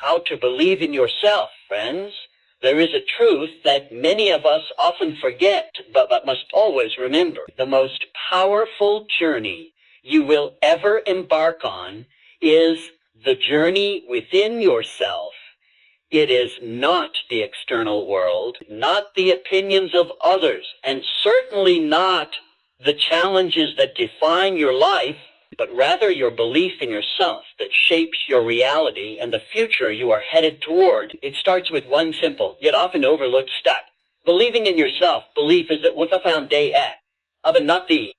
how to believe in yourself, friends. There is a truth that many of us often forget, but must always remember. The most powerful journey you will ever embark on is the journey within yourself. It is not the external world, not the opinions of others, and certainly not the challenges that define your life, but rather your belief in yourself that shapes your reality and the future you are headed toward. It starts with one simple, yet often overlooked step. Believing in yourself. Belief is what the foundation of and not the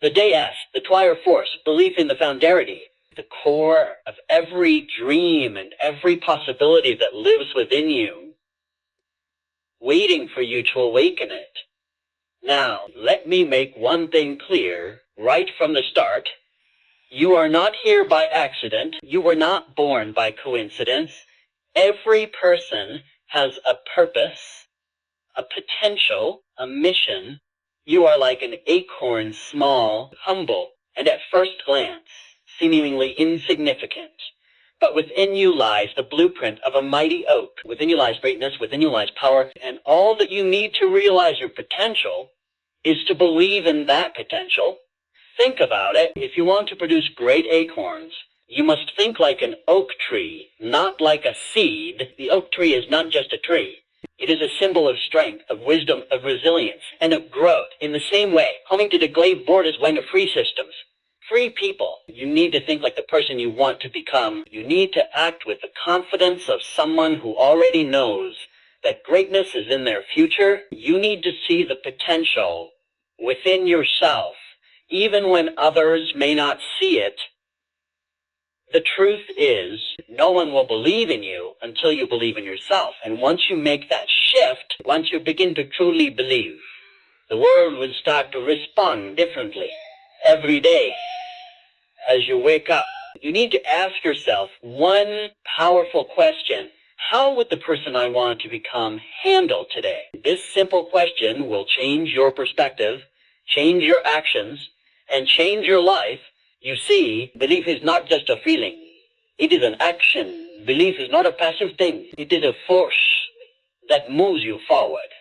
deus, the twire force. Belief in the foundarity, the core of every dream and every possibility that lives within you, waiting for you to awaken it. Now, let me make one thing clear right from the start. You are not here by accident. You were not born by coincidence. Every person has a purpose, a potential, a mission. You are like an acorn, small, humble, and at first glance, seemingly insignificant. But within you lies the blueprint of a mighty oak. Within you lies greatness, within you lies power, and all that you need to realize your potential is to believe in that potential. Think about it. If you want to produce great acorns, you must think like an oak tree, not like a seed. The oak tree is not just a tree. It is a symbol of strength, of wisdom, of resilience, and of growth. In the same way, homing to the glazed borders went to free systems. Free people. You need to think like the person you want to become. You need to act with the confidence of someone who already knows that greatness is in their future. You need to see the potential within yourself, even when others may not see it. The truth is, no one will believe in you until you believe in yourself. And once you make that shift, once you begin to truly believe, the world will start to respond differently. Every day, as you wake up, you need to ask yourself one powerful question. How would the person I want to become handle today? This simple question will change your perspective, change your actions, and change your life. You see, belief is not just a feeling. It is an action. Belief is not a passive thing. It is a force that moves you forward,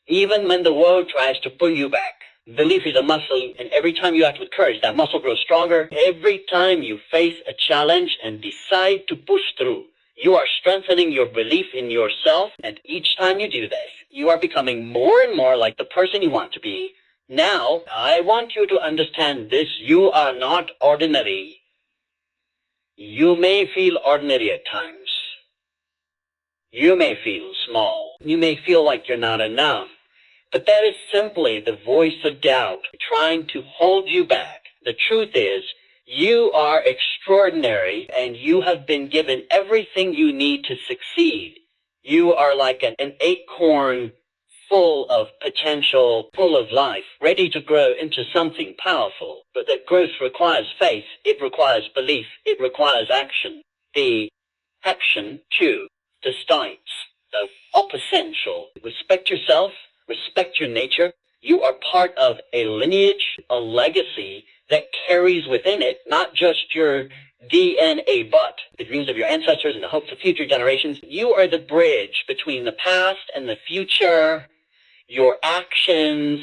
even when the world tries to pull you back. Belief is a muscle, and every time you act with courage, that muscle grows stronger. Every time you face a challenge and decide to push through, you are strengthening your belief in yourself, and each time you do this, you are becoming more and more like the person you want to be. Now, I want you to understand this. You are not ordinary. You may feel ordinary at times. You may feel small. You may feel like you're not enough. But that is simply the voice of doubt trying to hold you back. The truth is, you are extraordinary, and you have been given everything you need to succeed. You are like an acorn full of potential, full of life, ready to grow into something powerful. But that growth requires faith. It requires belief. It requires action. The action, too, the starts, the essential. Respect yourself. Respect your nature. You are part of a lineage, a legacy that carries within it not just your DNA, but the dreams of your ancestors and the hopes of future generations. You are the bridge between the past and the future. Your actions,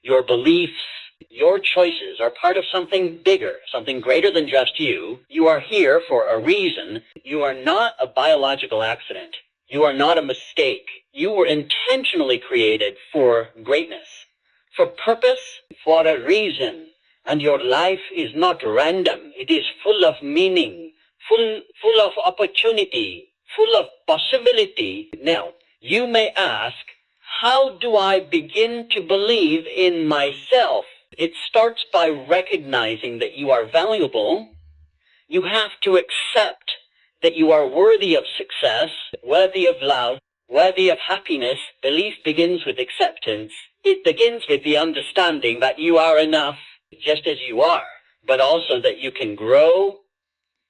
your beliefs, your choices are part of something bigger, something greater than just you. You are here for a reason. You are not a biological accident. You are not a mistake. You were intentionally created for greatness, for purpose, for a reason. And your life is not random. It is full of meaning, full of opportunity, full of possibility. Now, you may ask, how do I begin to believe in myself? It starts by recognizing that you are valuable. You have to accept that you are worthy of success, worthy of love, worthy of happiness. Belief begins with acceptance. It begins with the understanding that you are enough just as you are, but also that you can grow,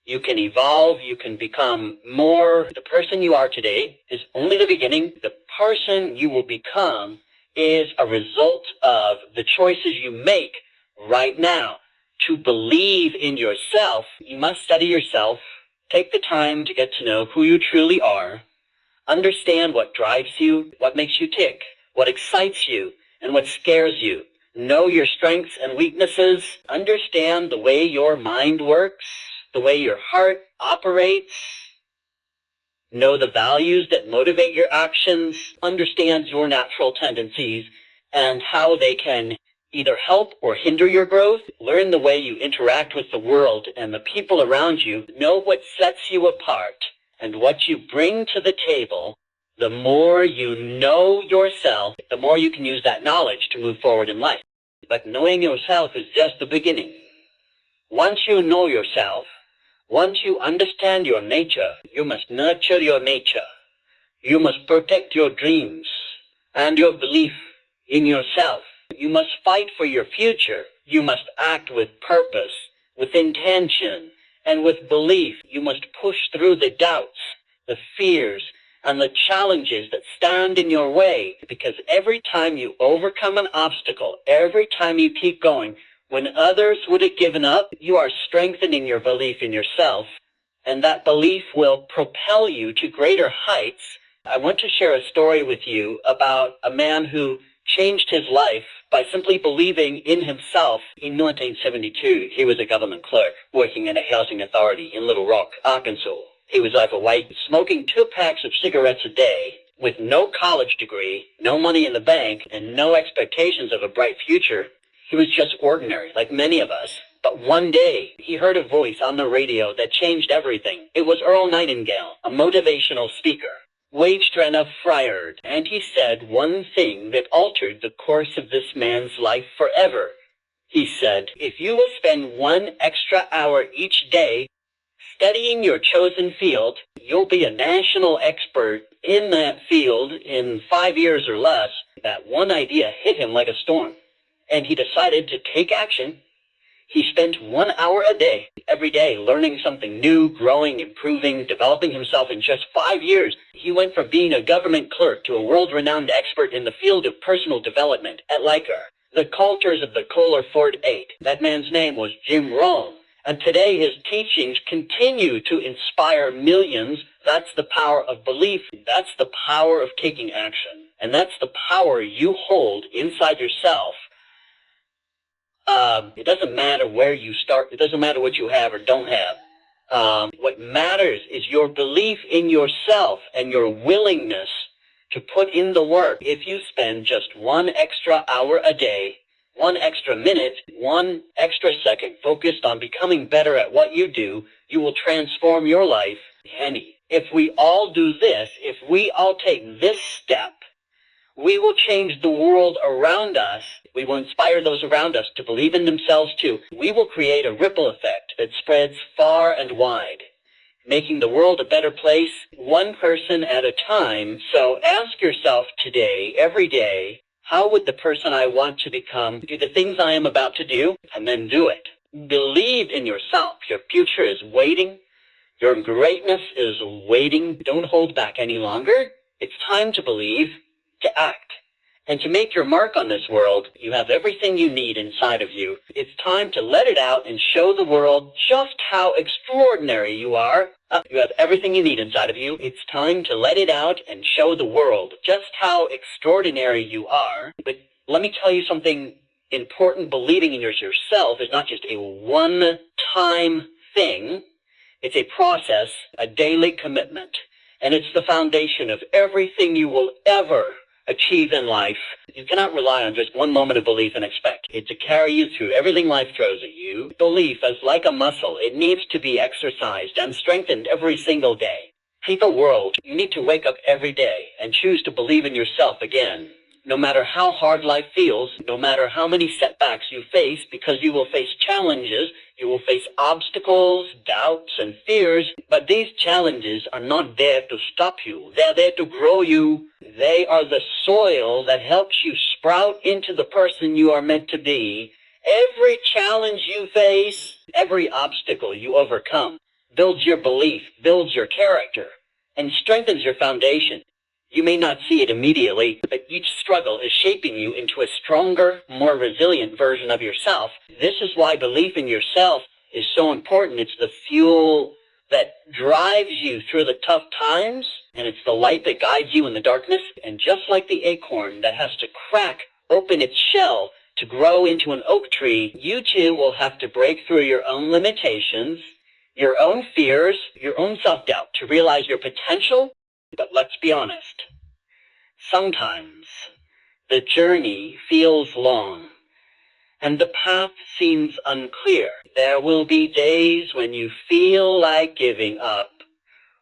you can evolve, you can become more. The person you are today is only the beginning. The person you will become is a result of the choices you make right now. To believe in yourself, you must study yourself. Take the time to get to know who you truly are. Understand what drives you, what makes you tick, what excites you, and what scares you. Know your strengths and weaknesses. Understand the way your mind works, the way your heart operates. Know the values that motivate your actions. Understand your natural tendencies and how they can either help or hinder your growth. Learn the way you interact with the world and the people around you. Know what sets you apart and what you bring to the table. The more you know yourself, the more you can use that knowledge to move forward in life. But knowing yourself is just the beginning. Once you know yourself, once you understand your nature, you must nurture your nature. You must protect your dreams and your belief in yourself. You must fight for your future. You must act with purpose, with intention, and with belief. You must push through the doubts, the fears, and the challenges that stand in your way, because every time you overcome an obstacle, every time you keep going, when others would have given up, you are strengthening your belief in yourself, and that belief will propel you to greater heights. I want to share a story with you about a man who changed his life by simply believing in himself. In 1972, he was a government clerk working in a housing authority in Little Rock, Arkansas. He was overweight, smoking 2 packs of cigarettes a day, with no college degree, no money in the bank, and no expectations of a bright future. He was just ordinary, like many of us. But one day, he heard a voice on the radio that changed everything. It was Earl Nightingale, a motivational speaker, waged-ran of Friard, and he said one thing that altered the course of this man's life forever. He said, if you will spend 1 extra hour each day studying your chosen field, you'll be a national expert in that field in 5 years or less. That one idea hit him like a storm, and he decided to take action. He spent 1 hour a day, every day, learning something new, growing, improving, developing himself. In just 5 years, he went from being a government clerk to a world-renowned expert in the field of personal development at Liker, the cultures of the Kohler Fort 8. That man's name was Jim Rohn. And today his teachings continue to inspire millions. That's the power of belief. That's the power of taking action. And that's the power you hold inside yourself. It doesn't matter where you start. It doesn't matter what you have or don't have. What matters is your belief in yourself and your willingness to put in the work. If you spend just 1 extra hour a day, 1 extra minute, 1 extra second focused on becoming better at what you do, you will transform your life. Henny, if we all do this, if we all take this step, we will change the world around us. We will inspire those around us to believe in themselves too. We will create a ripple effect that spreads far and wide, making the world a better place, one person at a time. So ask yourself today, every day, how would the person I want to become do the things I am about to do, and then do it. Believe in yourself. Your future is waiting. Your greatness is waiting. Don't hold back any longer. It's time to believe, to act, and to make your mark on this world. You have everything you need inside of you. It's time to let it out and show the world just how extraordinary you are. You have everything you need inside of you. It's time to let it out and show the world just how extraordinary you are. But let me tell you something important. Believing in yourself is not just a one-time thing. It's a process, a daily commitment. And it's the foundation of everything you will ever achieve in life. You cannot rely on just one moment of belief and expect it to carry you through everything life throws at you. Belief is like a muscle. It needs to be exercised and strengthened every single day. People world, you need to wake up every day and choose to believe in yourself again. No matter how hard life feels, no matter how many setbacks you face, because you will face challenges, you will face obstacles, doubts, and fears, but these challenges are not there to stop you. They're there to grow you. They are the soil that helps you sprout into the person you are meant to be. Every challenge you face, every obstacle you overcome, builds your belief, builds your character, and strengthens your foundation. You may not see it immediately, but each struggle is shaping you into a stronger, more resilient version of yourself. This is why belief in yourself is so important. It's the fuel that drives you through the tough times, and it's the light that guides you in the darkness. And just like the acorn that has to crack open its shell to grow into an oak tree, you too will have to break through your own limitations, your own fears, your own self-doubt to realize your potential. But let's be honest, sometimes the journey feels long and the path seems unclear. There will be days when you feel like giving up,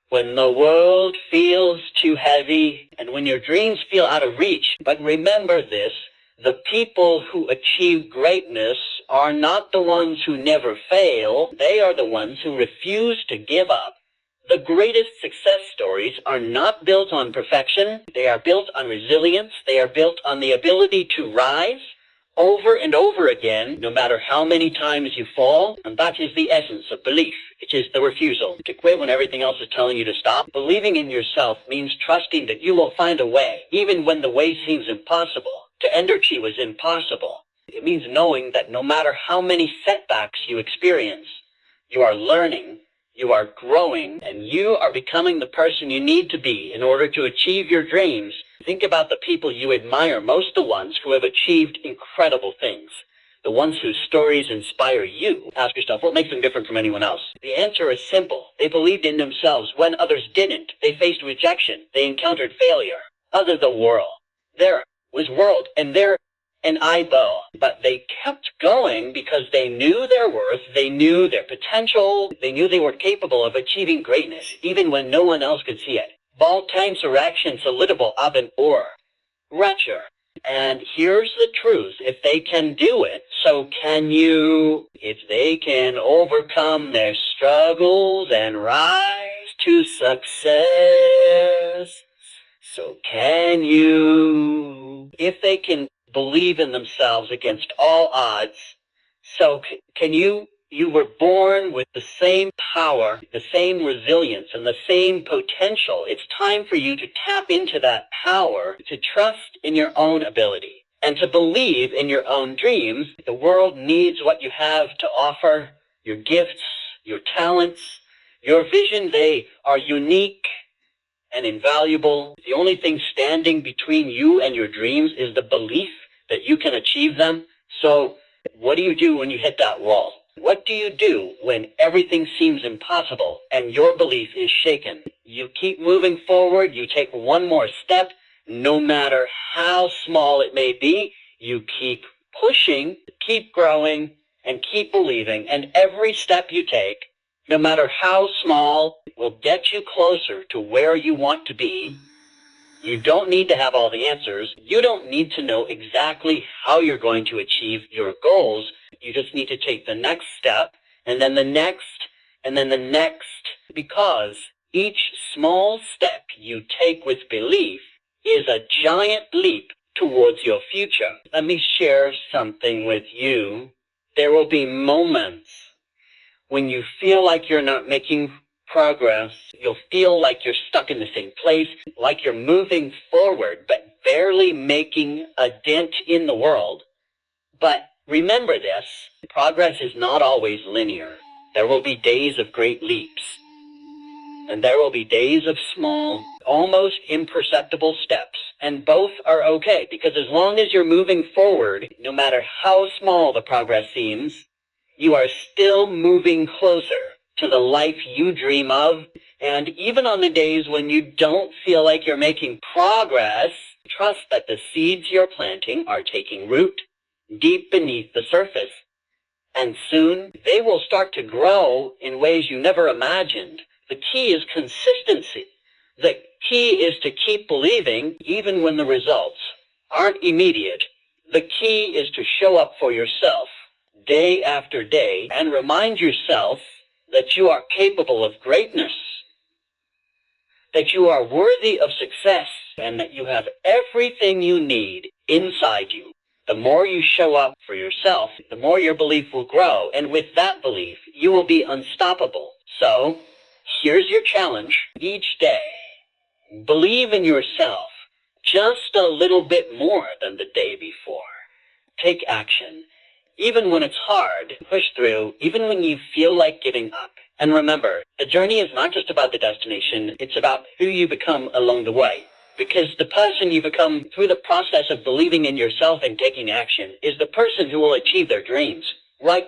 when the world feels too heavy, and when your dreams feel out of reach. But remember this, the people who achieve greatness are not the ones who never fail. They are the ones who refuse to give up. The greatest success stories are not built on perfection. They are built on resilience. They are built on the ability to rise over and over again, no matter how many times you fall. And that is the essence of belief. It is the refusal to quit when everything else is telling you to stop. Believing in yourself means trusting that you will find a way, even when the way seems impossible. To end or achieve was impossible. It means knowing that no matter how many setbacks you experience, you are learning, you are growing, and you are becoming the person you need to be in order to achieve your dreams. Think about the people you admire most, the ones who have achieved incredible things, the ones whose stories inspire you. Ask yourself, what makes them different from anyone else? The answer is simple. They believed in themselves when others didn't. They faced rejection. They encountered failure. Other the world. There was world, and there an eyeball. But they kept going because they knew their worth, they knew their potential, they knew they were capable of achieving greatness, even when no one else could see it. Voltaire's reaction solidable ab and or. Retcher. And here's the truth. If they can do it, so can you. If they can overcome their struggles and rise to success, so can you. If they can believe in themselves against all odds, so can you. You were born with the same power, the same resilience, and the same potential. It's time for you to tap into that power, to trust in your own ability, and to believe in your own dreams. The world needs what you have to offer, your gifts, your talents, your vision. They are unique and invaluable. The only thing standing between you and your dreams is the belief that you can achieve them. So what do you do when you hit that wall? What do you do when everything seems impossible and your belief is shaken? You keep moving forward. You take one more step, no matter how small it may be. You keep pushing, keep growing, and keep believing. And every step you take, no matter how small, will get you closer to where you want to be. You don't need to have all the answers. You don't need to know exactly how you're going to achieve your goals. You just need to take the next step, and then the next, and then the next, because each small step you take with belief is a giant leap towards your future. Let me share something with you. There will be moments when you feel like you're not making progress. You'll feel like you're stuck in the same place, like you're moving forward, but barely making a dent in the world. But remember this, progress is not always linear. There will be days of great leaps, and there will be days of small, almost imperceptible steps. And both are okay, because as long as you're moving forward, no matter how small the progress seems, you are still moving closer to the life you dream of. And even on the days when you don't feel like you're making progress, trust that the seeds you're planting are taking root deep beneath the surface. And soon they will start to grow in ways you never imagined. The key is consistency. The key is to keep believing even when the results aren't immediate. The key is to show up for yourself day after day and remind yourself that you are capable of greatness, that you are worthy of success, and that you have everything you need inside you. The more you show up for yourself, the more your belief will grow, and with that belief, you will be unstoppable. So, here's your challenge each day. Believe in yourself just a little bit more than the day before. Take action. Even when it's hard, push through. Even when you feel like giving up, And remember, the journey is not just about the destination, it's about who you become along the way. Because the person you become through the process of believing in yourself and taking action is the person who will achieve their dreams. Right?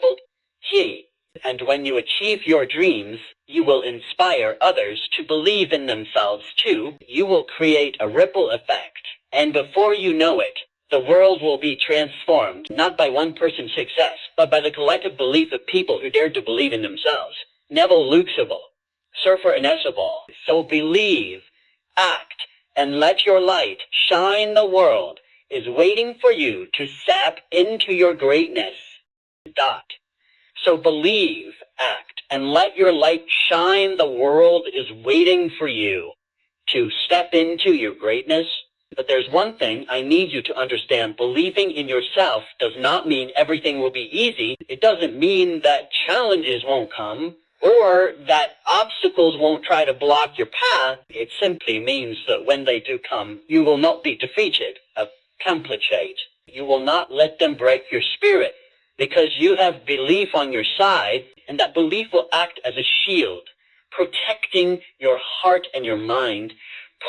And when you achieve your dreams, you will inspire others to believe in themselves too. You will create a ripple effect. And before you know it, the world will be transformed, not by one person's success, but by the collective belief of people who dared to believe in themselves. Neville Luxable, Surfer Inesable. So believe, act, and let your light shine. The world is waiting for you to step into your greatness. So believe, act, and let your light shine. The world is waiting for you to step into your greatness. But there's one thing I need you to understand. Believing in yourself does not mean everything will be easy. It doesn't mean that challenges won't come or that obstacles won't try to block your path. It simply means that when they do come, you will not be defeated, complicate. You will not let them break your spirit because you have belief on your side, and that belief will act as a shield, protecting your heart and your mind,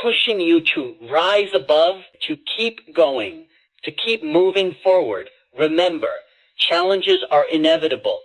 pushing you to rise above, to keep going, to keep moving forward. Remember, challenges are inevitable,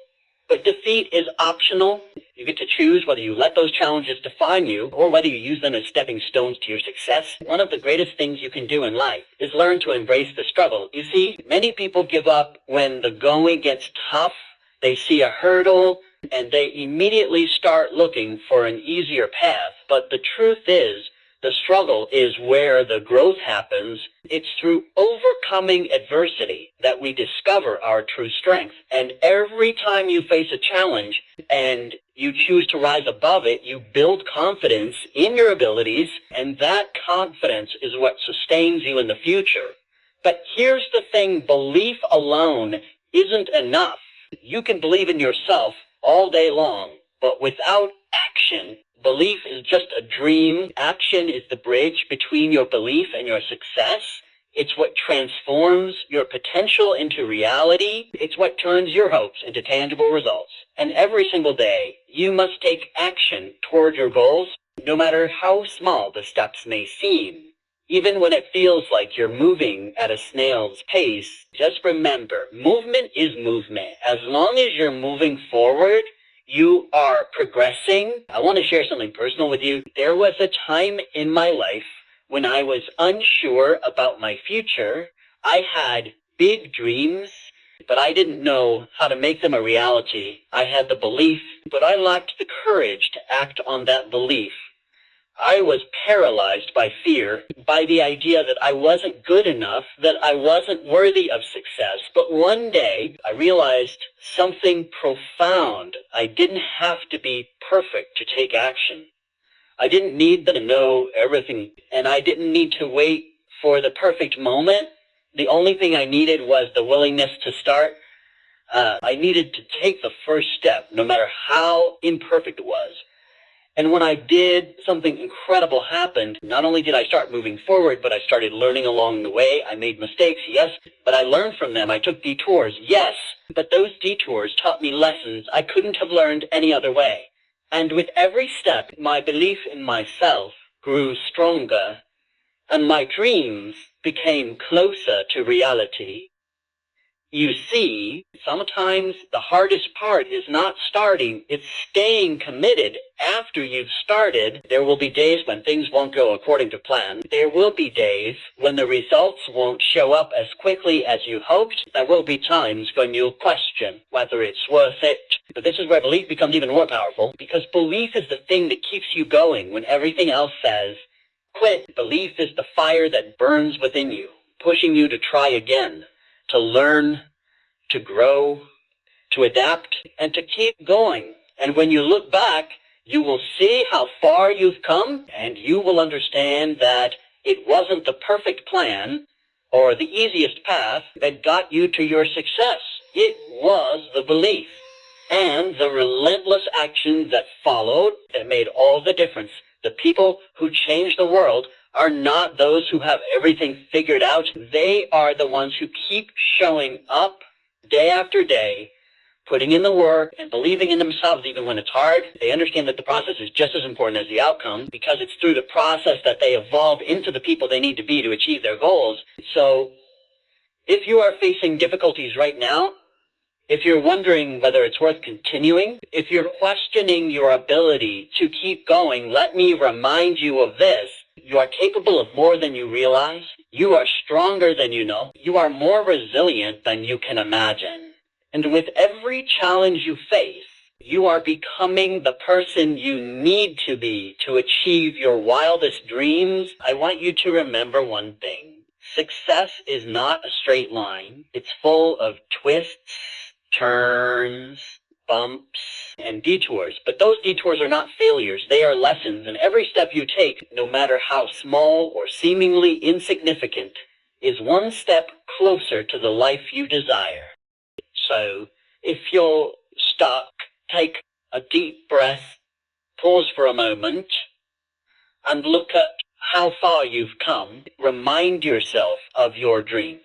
but defeat is optional. You get to choose whether you let those challenges define you or whether you use them as stepping stones to your success. One of the greatest things you can do in life is learn to embrace the struggle. You see, many people give up when the going gets tough. They see a hurdle and they immediately start looking for an easier path. But the truth is, the struggle is where the growth happens. It's through overcoming adversity that we discover our true strength. And every time you face a challenge and you choose to rise above it, you build confidence in your abilities, and that confidence is what sustains you in the future. But here's the thing, belief alone isn't enough. You can believe in yourself all day long, but without action, belief is just a dream. Action is the bridge between your belief and your success. It's what transforms your potential into reality. It's what turns your hopes into tangible results. And every single day, you must take action toward your goals, no matter how small the steps may seem. Even when it feels like you're moving at a snail's pace, just remember, movement is movement. As long as you're moving forward, you are progressing. I want to share something personal with you. There was a time in my life when I was unsure about my future. I had big dreams, but I didn't know how to make them a reality. I had the belief, but I lacked the courage to act on that belief. I was paralyzed by fear, by the idea that I wasn't good enough, that I wasn't worthy of success. But one day, I realized something profound. I didn't have to be perfect to take action. I didn't need to know everything, and I didn't need to wait for the perfect moment. The only thing I needed was the willingness to start. I needed to take the first step, no matter how imperfect it was. And when I did, something incredible happened. Not only did I start moving forward, but I started learning along the way. I made mistakes, yes, but I learned from them. I took detours, yes, but those detours taught me lessons I couldn't have learned any other way. And with every step, my belief in myself grew stronger, and my dreams became closer to reality. You see, sometimes the hardest part is not starting, it's staying committed after you've started. There will be days when things won't go according to plan. There will be days when the results won't show up as quickly as you hoped. There will be times when you'll question whether it's worth it. But this is where belief becomes even more powerful, because belief is the thing that keeps you going when everything else says, quit. Belief is the fire that burns within you, pushing you to try again, to learn, to grow, to adapt, and to keep going. And when you look back, you will see how far you've come, and you will understand that it wasn't the perfect plan or the easiest path that got you to your success. It was the belief and the relentless action that followed that made all the difference. The people who change the world are not those who have everything figured out. They are the ones who keep showing up day after day, putting in the work and believing in themselves even when it's hard. They understand that the process is just as important as the outcome, because it's through the process that they evolve into the people they need to be to achieve their goals. So if you are facing difficulties right now, if you're wondering whether it's worth continuing, if you're questioning your ability to keep going, let me remind you of this. You are capable of more than you realize. You are stronger than you know. You are more resilient than you can imagine. And with every challenge you face, you are becoming the person you need to be to achieve your wildest dreams. I want you to remember one thing. Success is not a straight line. It's full of twists, turns, bumps, and detours. But those detours are not failures. They are lessons. And every step you take, no matter how small or seemingly insignificant, is one step closer to the life you desire. So, if you're stuck, take a deep breath, pause for a moment, and look at how far you've come. Remind yourself of your dreams.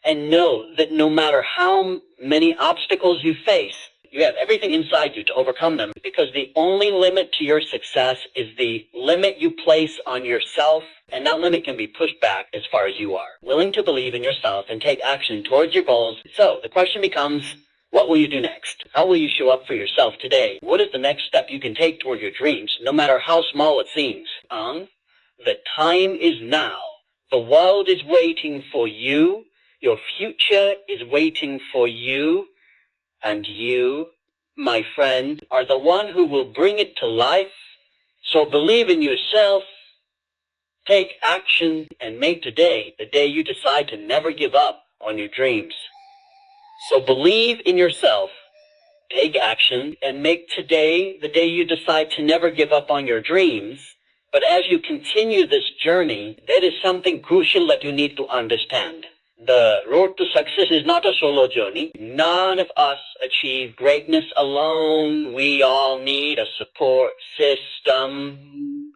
And know that no matter how many obstacles you face, you have everything inside you to overcome them, because the only limit to your success is the limit you place on yourself, and that limit can be pushed back as far as you are willing to believe in yourself and take action towards your goals. So the question becomes, what will you do next? How will you show up for yourself today? What is the next step you can take toward your dreams, no matter how small it seems? The time is now. The world is waiting for you. Your future is waiting for you, and you, my friend, are the one who will bring it to life. So believe in yourself, take action, and make today the day you decide to never give up on your dreams. So believe in yourself, take action, and make today the day you decide to never give up on your dreams. But as you continue this journey, there is something crucial that you need to understand. The road to success is not a solo journey. None of us achieve greatness alone. We all need a support system.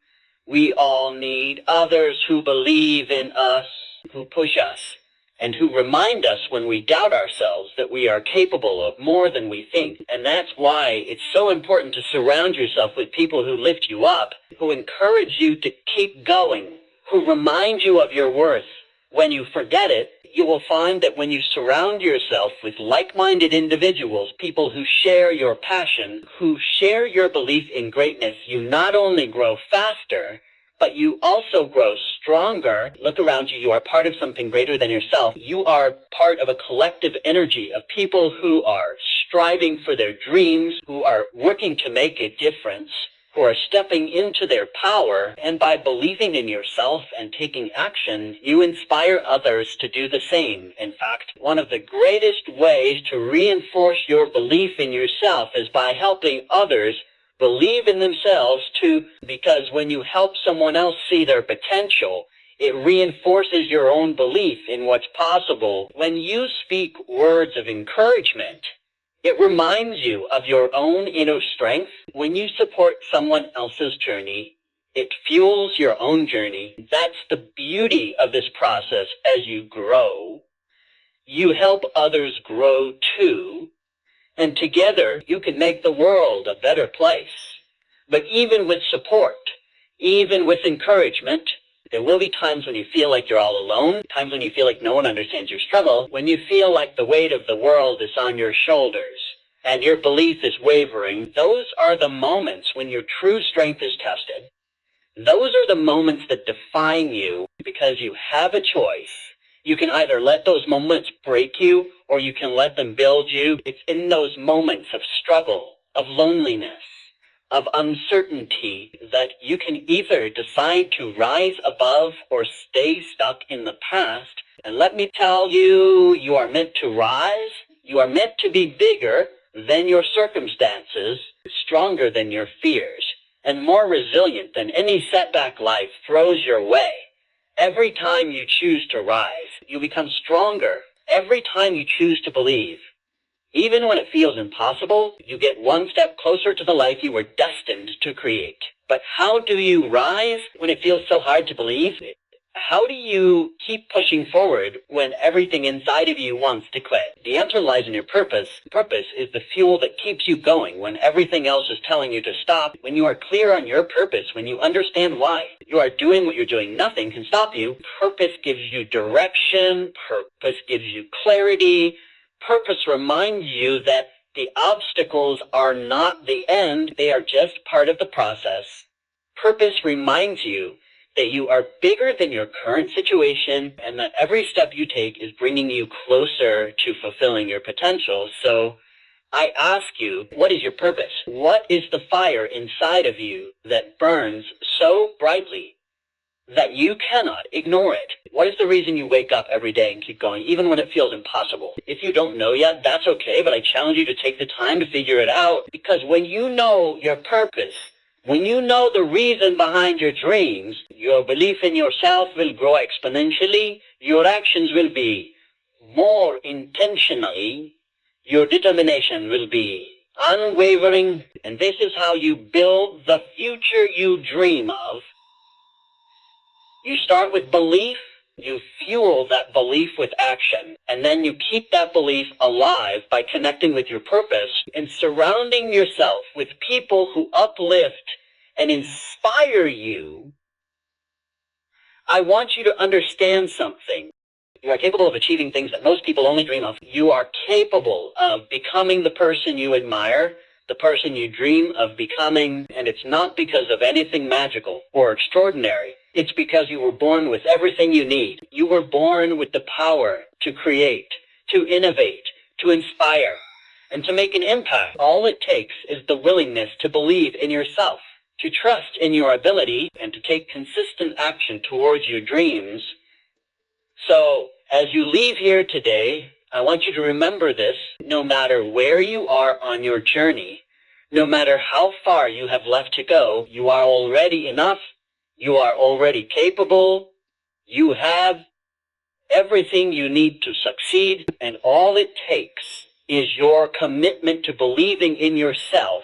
We all need others who believe in us, who push us, and who remind us when we doubt ourselves that we are capable of more than we think. And that's why it's so important to surround yourself with people who lift you up, who encourage you to keep going, who remind you of your worth. When you forget it, you will find that when you surround yourself with like-minded individuals, people who share your passion, who share your belief in greatness, you not only grow faster, but you also grow stronger. Look around you. You are part of something greater than yourself. You are part of a collective energy of people who are striving for their dreams, who are working to make a difference, who are stepping into their power, and by believing in yourself and taking action, you inspire others to do the same. In fact, one of the greatest ways to reinforce your belief in yourself is by helping others believe in themselves too, because when you help someone else see their potential, it reinforces your own belief in what's possible. When you speak words of encouragement, it reminds you of your own inner strength. When you support someone else's journey, it fuels your own journey. That's the beauty of this process. As you grow, you help others grow too, and together you can make the world a better place. But even with support, even with encouragement, there will be times when you feel like you're all alone, times when you feel like no one understands your struggle, when you feel like the weight of the world is on your shoulders and your belief is wavering. Those are the moments when your true strength is tested. Those are the moments that define you, because you have a choice. You can either let those moments break you, or you can let them build you. It's in those moments of struggle, of loneliness, of uncertainty, that you can either decide to rise above or stay stuck in the past. And let me tell you, you are meant to rise. You are meant to be bigger than your circumstances, stronger than your fears, and more resilient than any setback life throws your way. Every time you choose to rise, you become stronger. Every time you choose to believe, even when it feels impossible, you get one step closer to the life you were destined to create. But how do you rise when it feels so hard to believe? How do you keep pushing forward when everything inside of you wants to quit? The answer lies in your purpose. Purpose is the fuel that keeps you going when everything else is telling you to stop. When you are clear on your purpose, when you understand why you are doing what you're doing, nothing can stop you. Purpose gives you direction. Purpose gives you clarity. Purpose reminds you that the obstacles are not the end. They are just part of the process. Purpose reminds you that you are bigger than your current situation and that every step you take is bringing you closer to fulfilling your potential. So I ask you, what is your purpose? What is the fire inside of you that burns so brightly that you cannot ignore it? What is the reason you wake up every day and keep going, even when it feels impossible? If you don't know yet, that's okay, but I challenge you to take the time to figure it out, because when you know your purpose, when you know the reason behind your dreams, your belief in yourself will grow exponentially, your actions will be more intentionally, your determination will be unwavering, and this is how you build the future you dream of. You start with belief, you fuel that belief with action, and then you keep that belief alive by connecting with your purpose and surrounding yourself with people who uplift and inspire you. I want you to understand something. You are capable of achieving things that most people only dream of. You are capable of becoming the person you admire, the person you dream of becoming, and it's not because of anything magical or extraordinary. It's because you were born with everything you need. You were born with the power to create, to innovate, to inspire, and to make an impact. All it takes is the willingness to believe in yourself, to trust in your ability, and to take consistent action towards your dreams. So, as you leave here today, I want you to remember this. No matter where you are on your journey, no matter how far you have left to go, you are already enough. You are already capable. You have everything you need to succeed, and all it takes is your commitment to believing in yourself,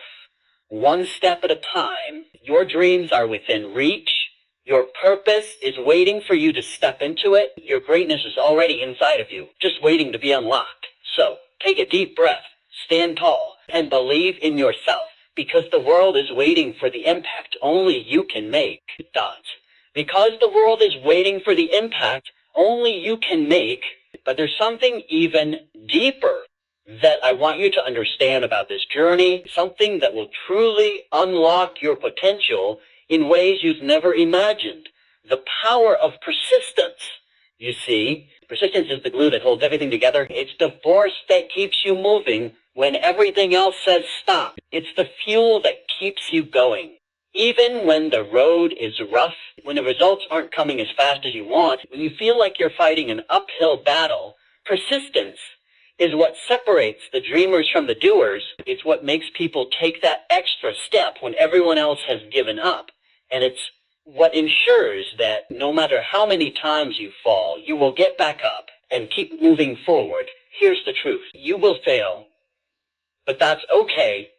one step at a time. Your dreams are within reach. Your purpose is waiting for you to step into it. Your greatness is already inside of you, just waiting to be unlocked. So, take a deep breath, stand tall, and believe in yourself, because the world is waiting for the impact only you can make. Because the world is waiting for the impact only you can make. But there's something even deeper that I want you to understand about this journey, something that will truly unlock your potential in ways you've never imagined. The power of persistence. You see, persistence is the glue that holds everything together. It's the force that keeps you moving when everything else says stop. It's the fuel that keeps you going. Even when the road is rough, when the results aren't coming as fast as you want, when you feel like you're fighting an uphill battle, persistence is what separates the dreamers from the doers. It's what makes people take that extra step when everyone else has given up. And it's what ensures that no matter how many times you fall, you will get back up and keep moving forward. Here's the truth. You will fail, but that's okay.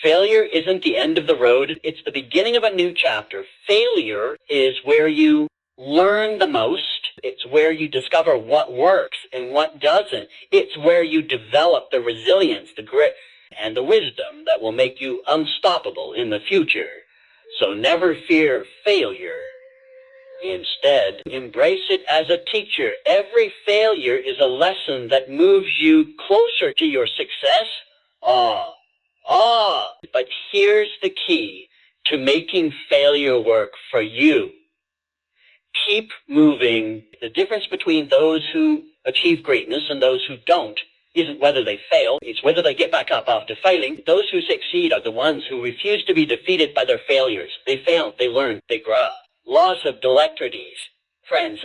Failure isn't the end of the road. It's the beginning of a new chapter. Failure is where you learn the most. It's where you discover what works and what doesn't. It's where you develop the resilience, the grit, and the wisdom that will make you unstoppable in the future. So never fear failure. Instead, embrace it as a teacher. Every failure is a lesson that moves you closer to your success. But here's the key to making failure work for you. Keep moving. The difference between those who achieve greatness and those who don't isn't whether they fail, it's whether they get back up after failing. Those who succeed are the ones who refuse to be defeated by their failures. They fail, they learn, they grow. Loss of alacrities, friends,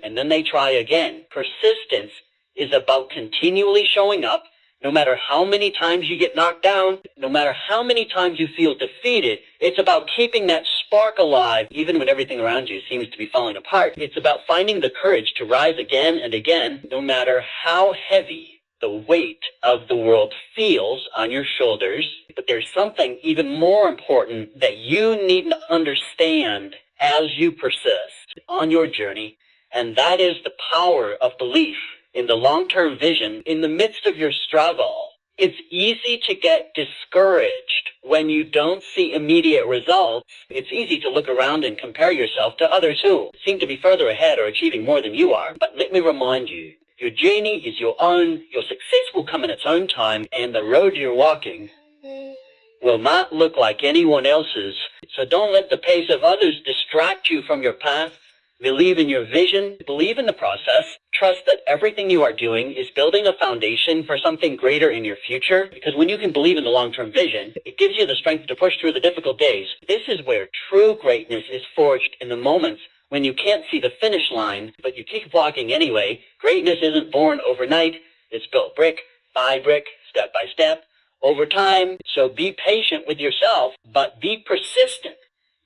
and then they try again. Persistence is about continually showing up, no matter how many times you get knocked down, no matter how many times you feel defeated. It's about keeping that spark alive, even when everything around you seems to be falling apart. It's about finding the courage to rise again and again, no matter how heavy the weight of the world feels on your shoulders. But there's something even more important that you need to understand as you persist. on your journey, and that is the power of belief in the long-term vision in the midst of your struggle. It's easy to get discouraged when you don't see immediate results. It's easy to look around and compare yourself to others who seem to be further ahead or achieving more than you are. But let me remind you, your journey is your own, your success will come in its own time, and the road you're walking will not look like anyone else's. So don't let the pace of others distract you from your path. Believe in your vision, believe in the process, trust that everything you are doing is building a foundation for something greater in your future, because when you can believe in the long-term vision, it gives you the strength to push through the difficult days. This is where true greatness is forged, in the moments when you can't see the finish line, but you keep walking anyway. Greatness isn't born overnight, it's built brick by brick, step by step, over time. So be patient with yourself, but be persistent.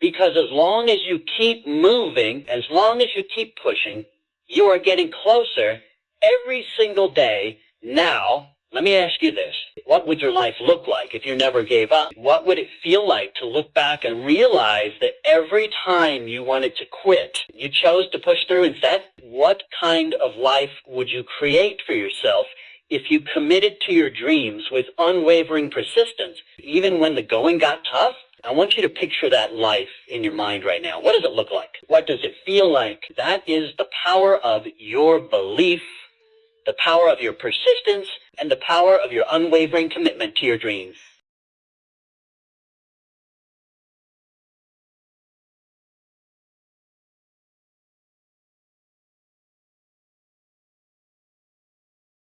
Because as long as you keep moving, as long as you keep pushing, you are getting closer every single day. Now, let me ask you this. What would your life look like if you never gave up? What would it feel like to look back and realize that every time you wanted to quit, you chose to push through instead? What kind of life would you create for yourself if you committed to your dreams with unwavering persistence, even when the going got tough? I want you to picture that life in your mind right now. What does it look like? What does it feel like? That is the power of your belief, the power of your persistence, and the power of your unwavering commitment to your dreams.